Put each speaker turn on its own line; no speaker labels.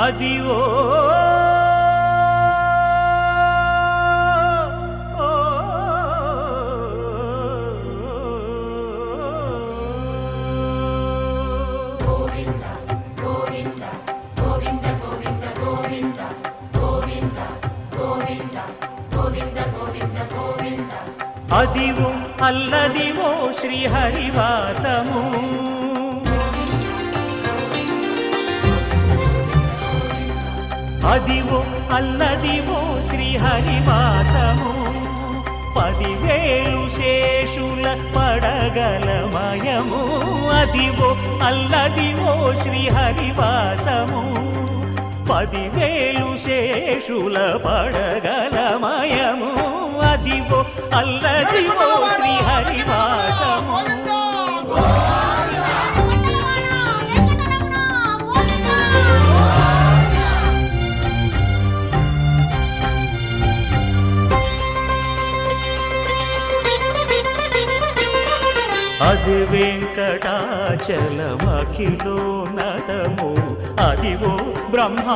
అదివో అదివో అల్లదివో శ్రీహరివాసము అదివో అల్లదివో శ్రీహరివాసము 10,000 శేషుల పడగలమయము అదివో అల్లదివో శ్రీహరివాసము 10,000 శేషుల పడగలమయము అదివో అల్లదివో శ్రీహరివాసము అది వెంకటాచలమఖిలోన్నతము అదివో బ్రహ్మ